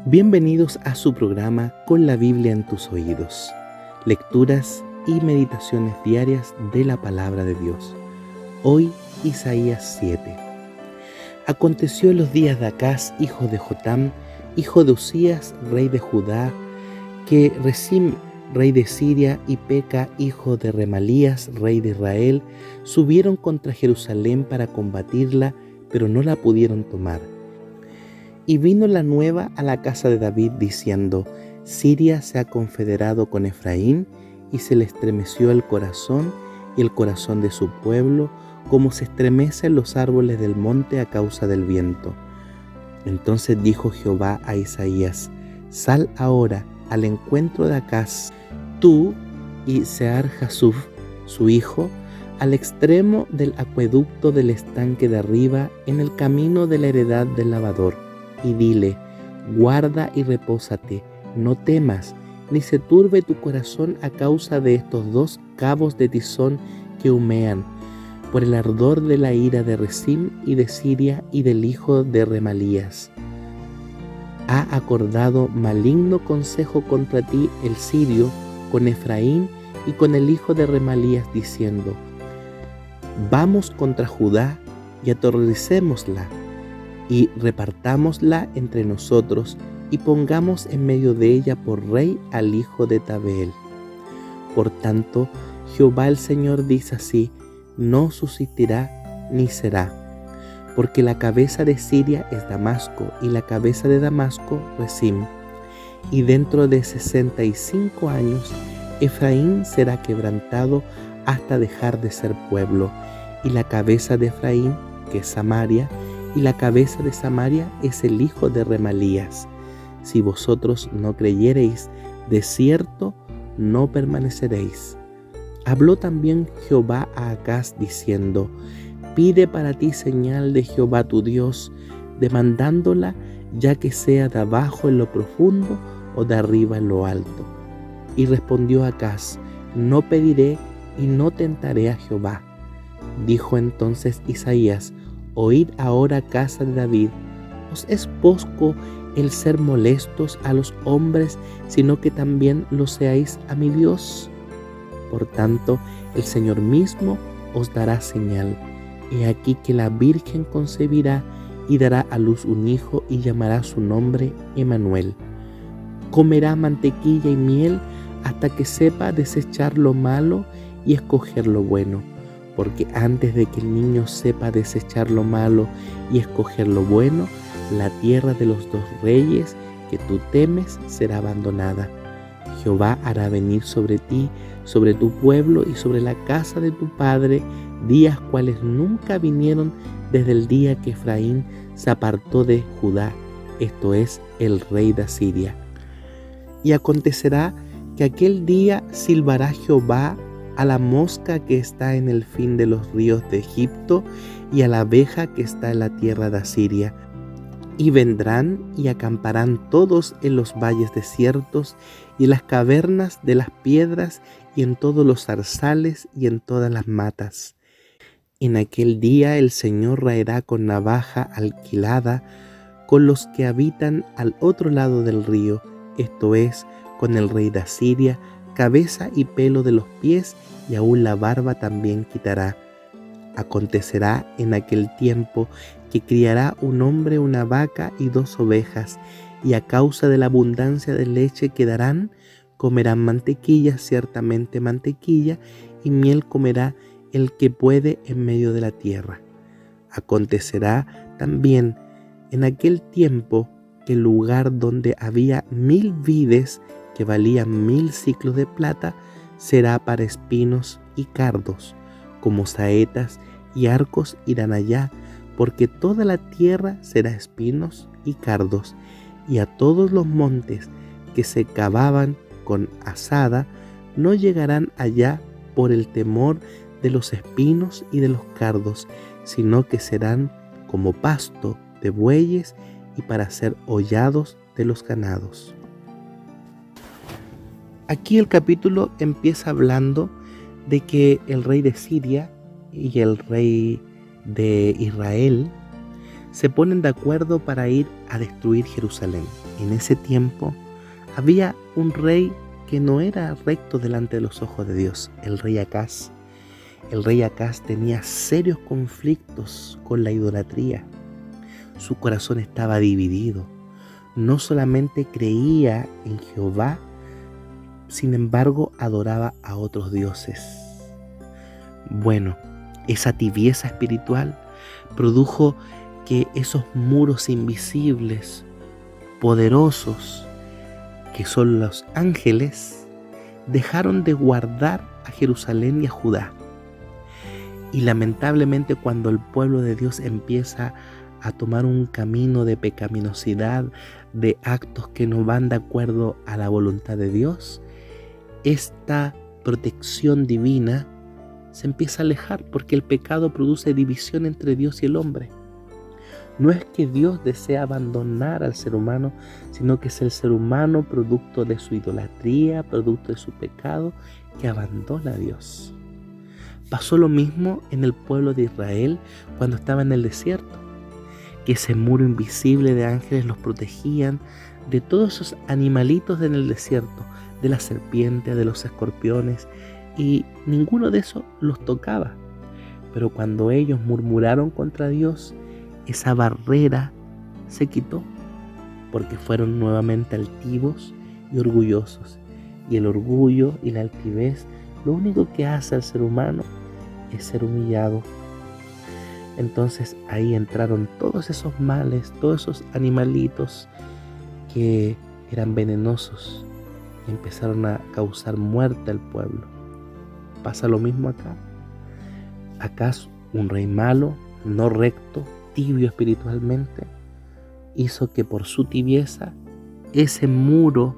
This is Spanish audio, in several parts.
Bienvenidos a su programa Con la Biblia en tus oídos, lecturas y meditaciones diarias de la Palabra de Dios. Hoy, Isaías 7. Aconteció en los días de Acaz, hijo de Jotam, hijo de Uzías, rey de Judá, que Rezim, rey de Siria, y Peca, hijo de Remalías, rey de Israel, subieron contra Jerusalén para combatirla, pero no la pudieron tomar. Y vino la nueva a la casa de David diciendo: Siria se ha confederado con Efraín, y se le estremeció el corazón y el corazón de su pueblo, como se estremecen los árboles del monte a causa del viento. Entonces dijo Jehová a Isaías: Sal ahora al encuentro de Acaz, tú y Sear-Jasub, su hijo, al extremo del acueducto del estanque de arriba, en el camino de la heredad del lavador. Y dile: guarda y repósate, no temas, ni se turbe tu corazón a causa de estos dos cabos de tizón que humean, por el ardor de la ira de Rezim y de Siria y del hijo de Remalías. Ha acordado maligno consejo contra ti el sirio, con Efraín y con el hijo de Remalías, diciendo: vamos contra Judá y aterroricémosla, y repartámosla entre nosotros, y pongamos en medio de ella por rey al hijo de Tabeel. Por tanto, Jehová el Señor dice así: no subsistirá ni será, porque la cabeza de Siria es Damasco, y la cabeza de Damasco Rezim. Y dentro de 65 años Efraín será quebrantado hasta dejar de ser pueblo, y la cabeza de Efraín, que es Samaria, y la cabeza de Samaria es el hijo de Remalías. Si vosotros no creyereis, de cierto no permaneceréis. Habló también Jehová a Acaz diciendo: pide para ti señal de Jehová tu Dios, demandándola, ya que sea de abajo en lo profundo o de arriba en lo alto. Y respondió Acaz: no pediré y no tentaré a Jehová. Dijo entonces Isaías: oíd ahora, casa de David, ¿os es posco el ser molestos a los hombres, sino que también lo seáis a mi Dios? Por tanto, el Señor mismo os dará señal. He aquí que la Virgen concebirá y dará a luz un hijo, y llamará su nombre Emmanuel. Comerá mantequilla y miel hasta que sepa desechar lo malo y escoger lo bueno, porque antes de que el niño sepa desechar lo malo y escoger lo bueno, la tierra de los dos reyes que tú temes será abandonada. Jehová hará venir sobre ti, sobre tu pueblo y sobre la casa de tu padre, días cuales nunca vinieron desde el día que Efraín se apartó de Judá, esto es, el rey de Asiria. Y acontecerá que aquel día silbará Jehová a la mosca que está en el fin de los ríos de Egipto, y a la abeja que está en la tierra de Asiria. Y vendrán y acamparán todos en los valles desiertos, y en las cavernas de las piedras, y en todos los zarzales, y en todas las matas. En aquel día el Señor raerá con navaja alquilada con los que habitan al otro lado del río, esto es, con el rey de Asiria, cabeza y pelo de los pies, y aún la barba también quitará. Acontecerá en aquel tiempo que criará un hombre una vaca y 2 ovejas, y a causa de la abundancia de leche que darán, comerán mantequilla, ciertamente mantequilla, y miel comerá el que puede en medio de la tierra. Acontecerá también en aquel tiempo que el lugar donde había 1000 vides que valían 1000 siclos de plata será para espinos y cardos, como saetas y arcos irán allá, porque toda la tierra será espinos y cardos, y a todos los montes que se cavaban con azada no llegarán allá por el temor de los espinos y de los cardos, sino que serán como pasto de bueyes y para ser hollados de los ganados. Aquí el capítulo empieza hablando de que el rey de Siria y el rey de Israel se ponen de acuerdo para ir a destruir Jerusalén. En ese tiempo había un rey que no era recto delante de los ojos de Dios, el rey Acaz. El rey Acaz tenía serios conflictos con la idolatría. Su corazón estaba dividido. No solamente creía en Jehová, sin embargo adoraba a otros dioses. Bueno, esa tibieza espiritual produjo que esos muros invisibles, poderosos, que son los ángeles, dejaron de guardar a Jerusalén y a Judá. Y lamentablemente, cuando el pueblo de Dios empieza a tomar un camino de pecaminosidad, de actos que no van de acuerdo a la voluntad de Dios, esta protección divina se empieza a alejar, porque el pecado produce división entre Dios y el hombre. No es que Dios desea abandonar al ser humano, sino que es el ser humano, producto de su idolatría, producto de su pecado, que abandona a Dios. Pasó lo mismo en el pueblo de Israel cuando estaba en el desierto, que ese muro invisible de ángeles los protegían de todos esos animalitos en el desierto, de la serpiente, de los escorpiones, y ninguno de esos los tocaba. Pero cuando ellos murmuraron contra Dios, esa barrera se quitó, porque fueron nuevamente altivos y orgullosos. Y el orgullo y la altivez, lo único que hace al ser humano es ser humillado. Entonces ahí entraron todos esos males, todos esos animalitos que eran venenosos y empezaron a causar muerte al pueblo. Pasa lo mismo acá. ¿Acaso un rey malo, no recto, tibio espiritualmente, hizo que por su tibieza ese muro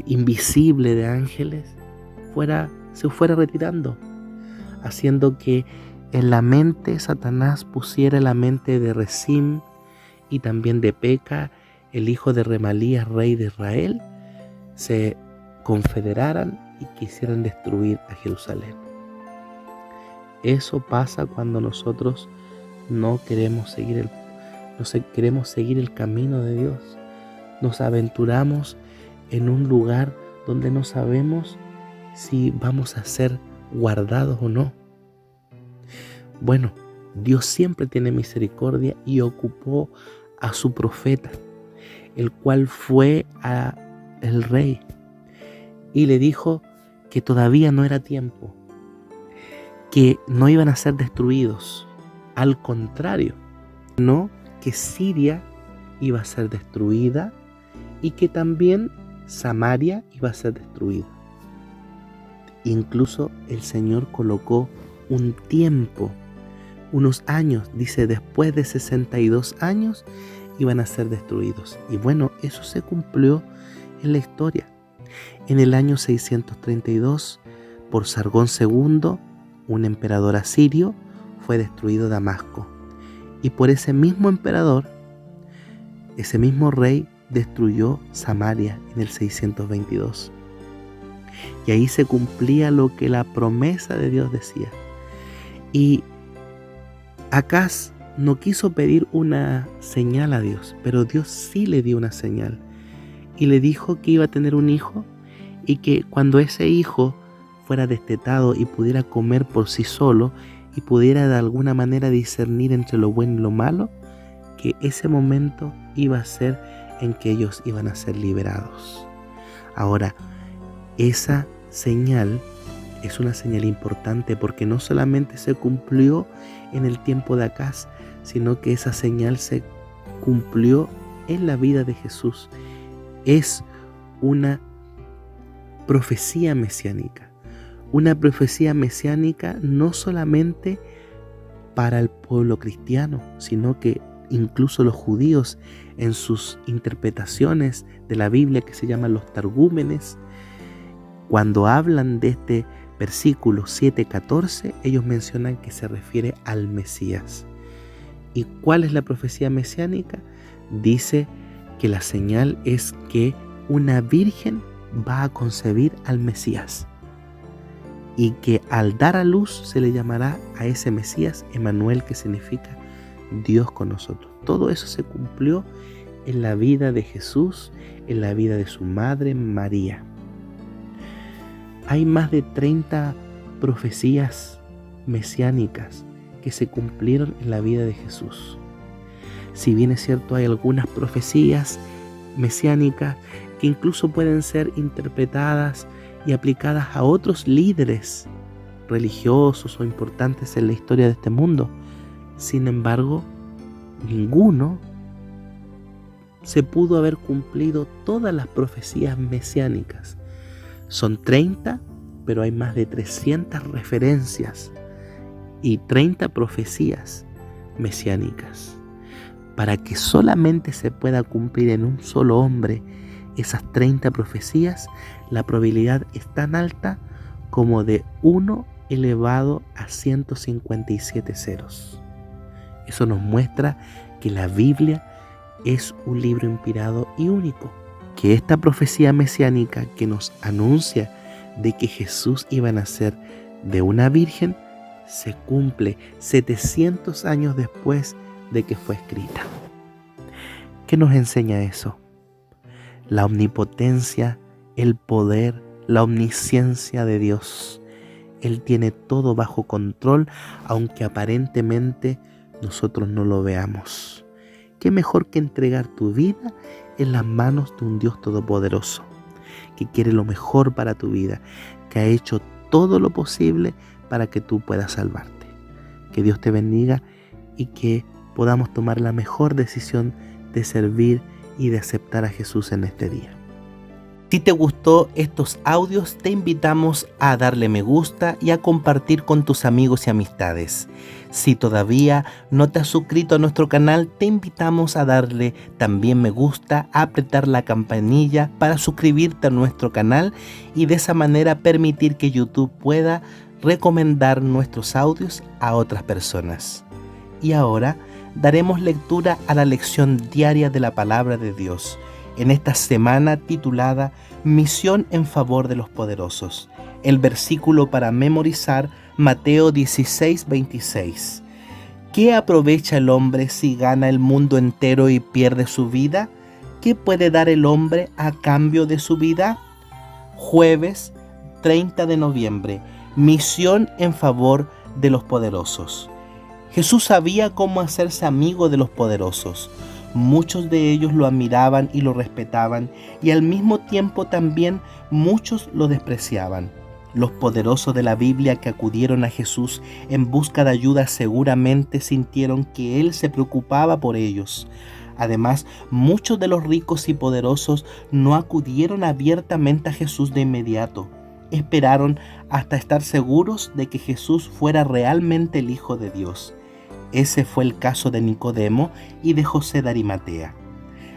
invisible de ángeles se fuera retirando, haciendo que en la mente Satanás pusiera la mente de Rezín y también de Peca, el hijo de Remalías, rey de Israel, se confederaran y quisieran destruir a Jerusalén. Eso pasa cuando nosotros no queremos seguir el camino de Dios. Nos aventuramos en un lugar donde no sabemos si vamos a ser guardados o no. Bueno, Dios siempre tiene misericordia y ocupó a su profeta, el cual fue al rey y le dijo que todavía no era tiempo, que no iban a ser destruidos. Al contrario, no, que Siria iba a ser destruida y que también Samaria iba a ser destruida. Incluso el Señor colocó un tiempo, unos años, dice, después de 62 años iban a ser destruidos. Y bueno, eso se cumplió en la historia. En el año 632, por Sargón II, un emperador asirio, fue destruido Damasco. Y por ese mismo emperador, ese mismo rey, destruyó Samaria en el 622. Y ahí se cumplía lo que la promesa de Dios decía. Y Acaz no quiso pedir una señal a Dios, pero Dios sí le dio una señal. Y le dijo que iba a tener un hijo y que cuando ese hijo fuera destetado y pudiera comer por sí solo y pudiera de alguna manera discernir entre lo bueno y lo malo, que ese momento iba a ser en que ellos iban a ser liberados. Ahora, esa señal es una señal importante porque no solamente se cumplió en el tiempo de Acaz, sino que esa señal se cumplió en la vida de Jesús. Es una profecía mesiánica. Una profecía mesiánica no solamente para el pueblo cristiano, sino que incluso los judíos en sus interpretaciones de la Biblia que se llaman los targúmenes, cuando hablan de este versículo 7:14, ellos mencionan que se refiere al Mesías. ¿Y cuál es la profecía mesiánica? Dice que la señal es que una virgen va a concebir al Mesías y que al dar a luz se le llamará a ese Mesías Emmanuel, que significa Dios con nosotros. Todo eso se cumplió en la vida de Jesús, en la vida de su madre María. Hay más de 30 profecías mesiánicas que se cumplieron en la vida de Jesús. Si bien es cierto, hay algunas profecías mesiánicas que incluso pueden ser interpretadas y aplicadas a otros líderes religiosos o importantes en la historia de este mundo. Sin embargo, ninguno se pudo haber cumplido todas las profecías mesiánicas. Son 30, pero hay más de 300 referencias y 30 profecías mesiánicas. Para que solamente se pueda cumplir en un solo hombre esas 30 profecías, la probabilidad es tan alta como de 1 elevado a 157 ceros. Eso nos muestra que la Biblia es un libro inspirado y único, que esta profecía mesiánica que nos anuncia de que Jesús iba a nacer de una virgen se cumple 700 años después de que fue escrita. ¿Qué nos enseña eso? La omnipotencia, el poder, la omnisciencia de Dios. Él tiene todo bajo control, aunque aparentemente nosotros no lo veamos. ¿Qué mejor que entregar tu vida en las manos de un Dios todopoderoso, que quiere lo mejor para tu vida, que ha hecho todo lo posible para que tú puedas salvarte? Que Dios te bendiga y que podamos tomar la mejor decisión de servir y de aceptar a Jesús en este día. Si te gustó estos audios, te invitamos a darle me gusta y a compartir con tus amigos y amistades. Si todavía no te has suscrito a nuestro canal, te invitamos a darle también me gusta, a apretar la campanilla para suscribirte a nuestro canal y de esa manera permitir que YouTube pueda recomendar nuestros audios a otras personas. Y ahora daremos lectura a la lección diaria de la Palabra de Dios en esta semana titulada Misión en favor de los poderosos. El versículo para memorizar, Mateo 16:26. ¿Qué aprovecha el hombre si gana el mundo entero y pierde su vida? ¿Qué puede dar el hombre a cambio de su vida? Jueves 30 de noviembre. Misión en favor de los poderosos. Jesús sabía cómo hacerse amigo de los poderosos. Muchos de ellos lo admiraban y lo respetaban, y al mismo tiempo también muchos lo despreciaban. Los poderosos de la Biblia que acudieron a Jesús en busca de ayuda seguramente sintieron que Él se preocupaba por ellos. Además, muchos de los ricos y poderosos no acudieron abiertamente a Jesús de inmediato. Esperaron hasta estar seguros de que Jesús fuera realmente el Hijo de Dios. Ese fue el caso de Nicodemo y de José de Arimatea.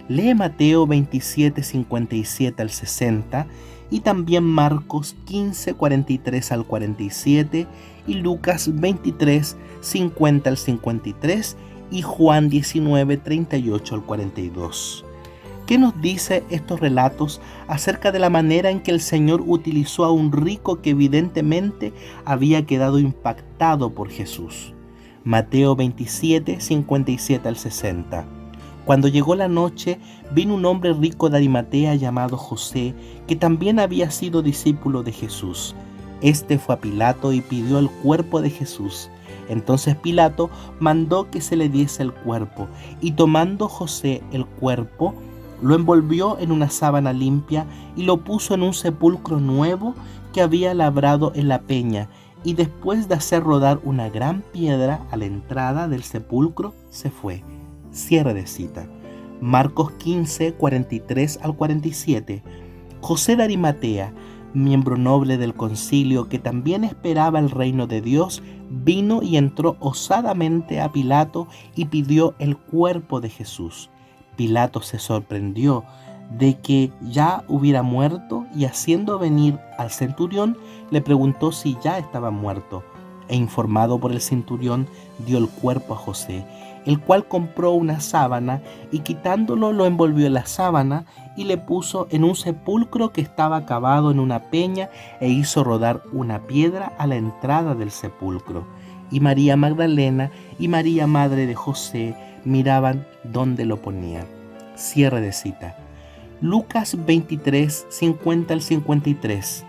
Lee Mateo 27, 57 al 60 y también Marcos 15, 43 al 47 y Lucas 23, 50 al 53 y Juan 19, 38 al 42. ¿Qué nos dice estos relatos acerca de la manera en que el Señor utilizó a un rico que evidentemente había quedado impactado por Jesús? Mateo 27, 57 al 60. Cuando llegó la noche, vino un hombre rico de Arimatea llamado José, que también había sido discípulo de Jesús. Este fue a Pilato y pidió el cuerpo de Jesús. Entonces Pilato mandó que se le diese el cuerpo, y tomando José el cuerpo, lo envolvió en una sábana limpia y lo puso en un sepulcro nuevo que había labrado en la peña, y después de hacer rodar una gran piedra a la entrada del sepulcro, se fue. Cierre de cita. Marcos 15, 43 al 47. José de Arimatea, miembro noble del concilio que también esperaba el reino de Dios, vino y entró osadamente a Pilato y pidió el cuerpo de Jesús. Pilato se sorprendió de que ya hubiera muerto y haciendo venir al centurión le preguntó si ya estaba muerto, e informado por el centurión dio el cuerpo a José, el cual compró una sábana y quitándolo lo envolvió en la sábana y le puso en un sepulcro que estaba cavado en una peña e hizo rodar una piedra a la entrada del sepulcro. y María Magdalena y María madre de José miraban dónde lo ponían. Cierre de cita. Lucas 23, 50 al 53.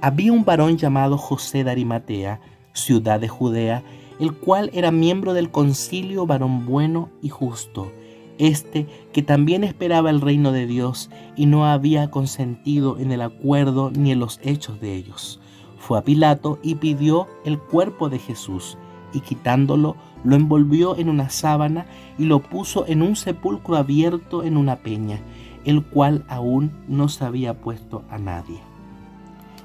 Había un varón llamado José de Arimatea, ciudad de Judea, el cual era miembro del concilio, varón bueno y justo, que también esperaba el reino de Dios y no había consentido en el acuerdo ni en los hechos de ellos. Fue a Pilato y pidió el cuerpo de Jesús, y quitándolo, lo envolvió en una sábana y lo puso en un sepulcro abierto en una peña, el cual aún no se había puesto a nadie.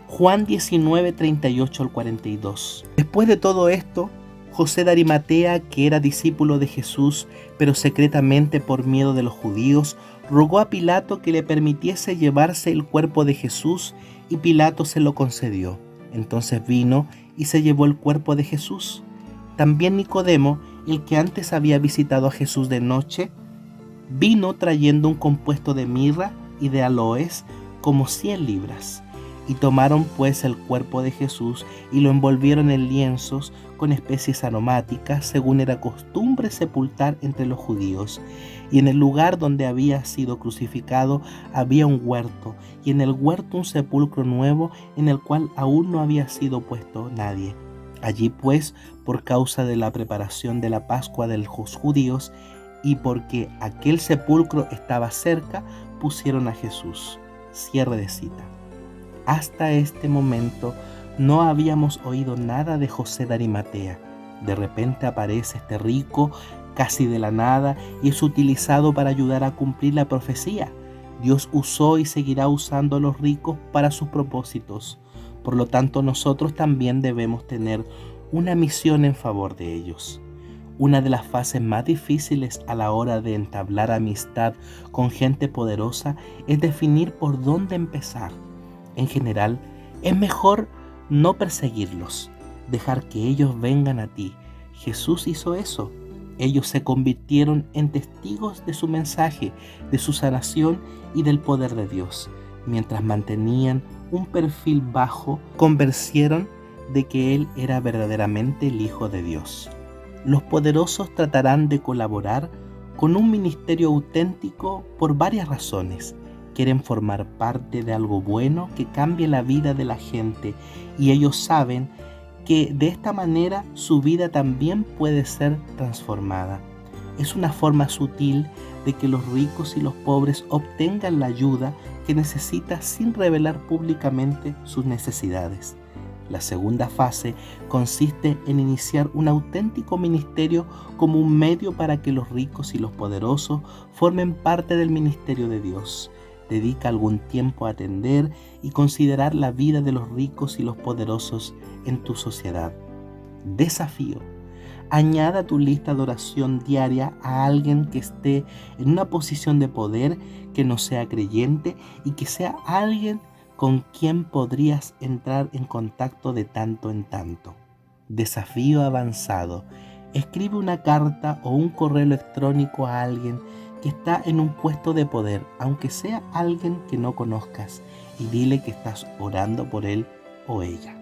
Juan 19, 38 al 42. Después de todo esto, José de Arimatea, que era discípulo de Jesús, pero secretamente por miedo de los judíos, rogó a Pilato que le permitiese llevarse el cuerpo de Jesús, y Pilato se lo concedió. Entonces vino y se llevó el cuerpo de Jesús. También Nicodemo, el que antes había visitado a Jesús de noche, vino trayendo un compuesto de mirra y de aloes, como 100 libras. Y tomaron pues el cuerpo de Jesús y lo envolvieron en lienzos con especies aromáticas, según era costumbre sepultar entre los judíos. Y en el lugar donde había sido crucificado había un huerto, y en el huerto un sepulcro nuevo, en el cual aún no había sido puesto nadie. Allí pues, por causa de la preparación de la Pascua de los judíos, y porque aquel sepulcro estaba cerca, pusieron a Jesús. Cierre de cita. Hasta este momento no habíamos oído nada de José de Arimatea. De repente aparece este rico casi de la nada y es utilizado para ayudar a cumplir la profecía. Dios usó y seguirá usando a los ricos para sus propósitos. Por lo tanto, nosotros también debemos tener una misión en favor de ellos. Una de las fases más difíciles a la hora de entablar amistad con gente poderosa es definir por dónde empezar. En general, es mejor no perseguirlos, dejar que ellos vengan a ti. Jesús hizo eso. Ellos se convirtieron en testigos de su mensaje, de su sanación y del poder de Dios. Mientras mantenían un perfil bajo, convencieron de que Él era verdaderamente el Hijo de Dios. Los poderosos tratarán de colaborar con un ministerio auténtico por varias razones. Quieren formar parte de algo bueno que cambie la vida de la gente, y ellos saben que de esta manera su vida también puede ser transformada. Es una forma sutil de que los ricos y los pobres obtengan la ayuda que necesitan sin revelar públicamente sus necesidades. La segunda fase consiste en iniciar un auténtico ministerio como un medio para que los ricos y los poderosos formen parte del ministerio de Dios. Dedica algún tiempo a atender y considerar la vida de los ricos y los poderosos en tu sociedad. Desafío. Añada a tu lista de oración diaria a alguien que esté en una posición de poder, que no sea creyente y que sea alguien con quien podrías entrar en contacto de tanto en tanto. Desafío avanzado. Escribe una carta o un correo electrónico a alguien que está en un puesto de poder, aunque sea alguien que no conozcas, y dile que estás orando por él o ella.